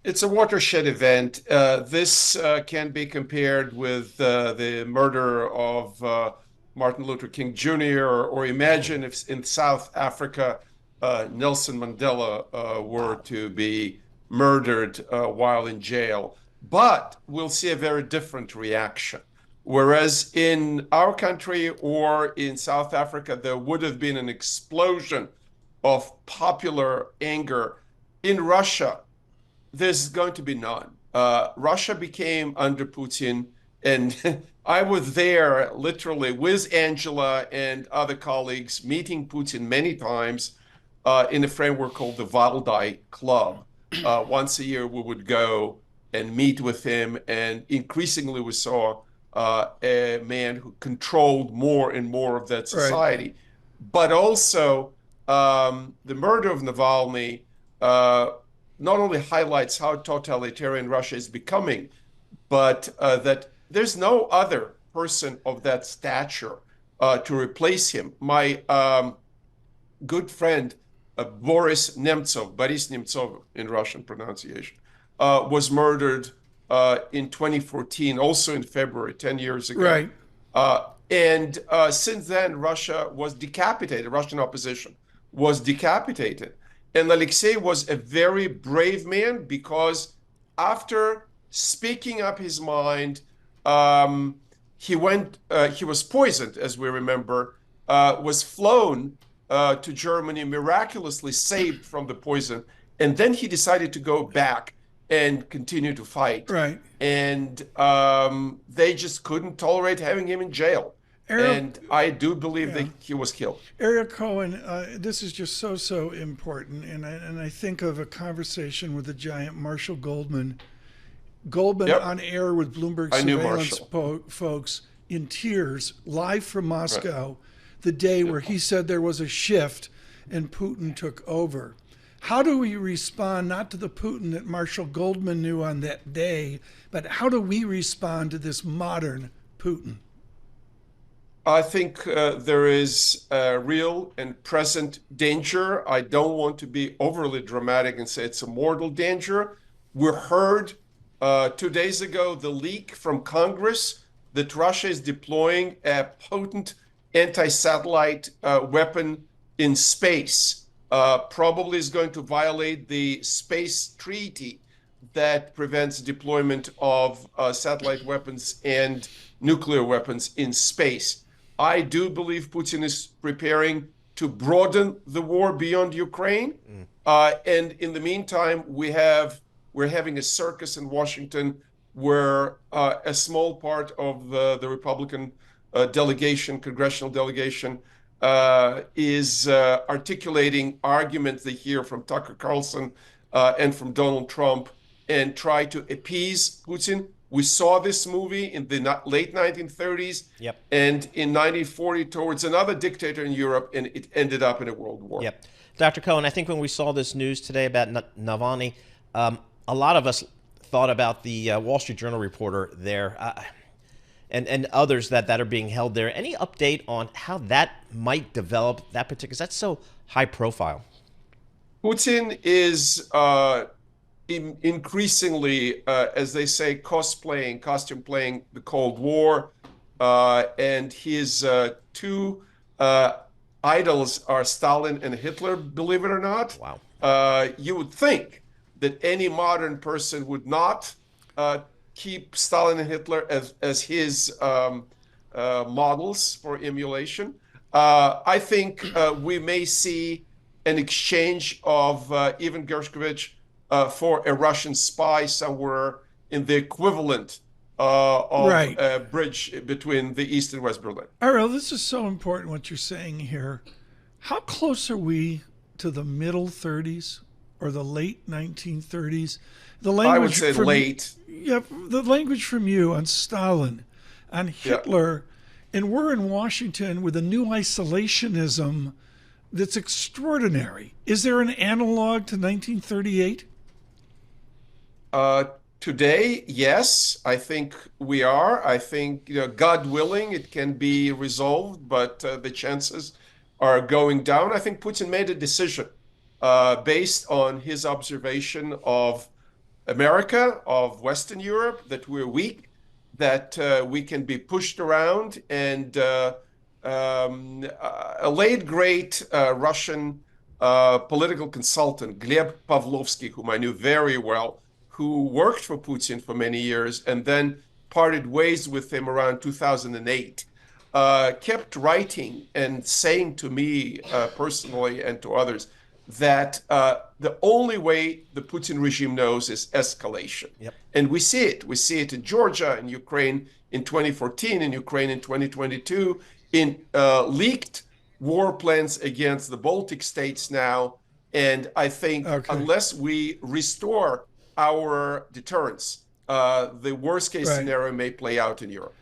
It's a watershed event. This can be compared with the murder of Martin Luther King Jr., or imagine if in South Africa Nelson Mandela were Wow. to be murdered while in jail. But we'll see a very different reaction. Whereas in our country or in South Africa, there would have been an explosion of popular anger. In Russia, there's going to be none. Russia became under Putin, and I was there literally with Angela and other colleagues meeting Putin many times in a framework called the Valdai Club. Once a year, we would go and meet with him, and increasingly we saw a man who controlled more and more of that Right. society. But also, the murder of Navalny not only highlights how totalitarian Russia is becoming, but that there's no other person of that stature to replace him. My good friend Boris Nemtsov in Russian pronunciation, was murdered in 2014, also in February, 10 years ago. Right. And since then, Russia was decapitated. Russian opposition was decapitated. And Alexei was a very brave man because after speaking up his mind, he was poisoned, as we remember, was flown to Germany, miraculously saved from the poison. And then he decided to go back and continue to fight. Right. And they just couldn't tolerate having him in jail. Ariel, And I do believe yeah. that he was killed. Ariel Cohen, this is just so important, and I think of a conversation with the giant Marshall Goldman. Goldman Yep, on air with Bloomberg I knew Surveillance Marshall. folks in tears, live from Right. Moscow, the day Yep. where he said there was a shift and Putin took over. How do we respond not to the Putin that Marshall Goldman knew on that day, but how do we respond to this modern Putin? I think there is a real and present danger. I don't want to be overly dramatic and say it's a mortal danger. We heard 2 days ago the leak from Congress that Russia is deploying a potent anti-satellite weapon in space. Probably is going to violate the space treaty that prevents deployment of satellite weapons and nuclear weapons in space. I do believe Putin is preparing to broaden the war beyond Ukraine. And in the meantime, we're having a circus in Washington where a small part of the Republican congressional delegation, is articulating arguments they hear from Tucker Carlson and from Donald Trump and try to appease Putin. We saw this movie in the late 1930s Yep. and in 1940 towards another dictator in Europe, and it ended up in a world war. Yep. Dr. Cohen, I think when we saw this news today about Navalny, a lot of us thought about the Wall Street Journal reporter there, and others that are being held there. Any update on how that might develop, that particular, because that's so high profile? Putin is increasingly, as they say, costume playing the Cold War, and his two idols are Stalin and Hitler, believe it or not. Wow. You would think that any modern person would not keep Stalin and Hitler as his models for emulation. I think we may see an exchange of Ivan Gershkovich for a Russian spy somewhere in the equivalent of Right. a bridge between the East and West Berlin. Ariel, this is so important what you're saying here. How close are we to the middle 30s or the late 1930s? The I would language say from late. yeah, the language from you on Stalin, on Yeah. Hitler, and we're in Washington with a new isolationism that's extraordinary. Is there an analog to 1938? Today, yes, I think we are. I think, God willing, it can be resolved, but the chances are going down. I think Putin made a decision based on his observation of America, of Western Europe, that we're weak, that we can be pushed around. And a late great Russian political consultant, Gleb Pavlovsky, whom I knew very well, who worked for Putin for many years and then parted ways with him around 2008, kept writing and saying to me personally and to others that the only way the Putin regime knows is escalation. Yep. And we see it. We see it in Georgia, in Ukraine in 2014, in Ukraine in 2022, in leaked war plans against the Baltic states now. And I think unless we restore our deterrence, the worst case scenario may play out in Europe.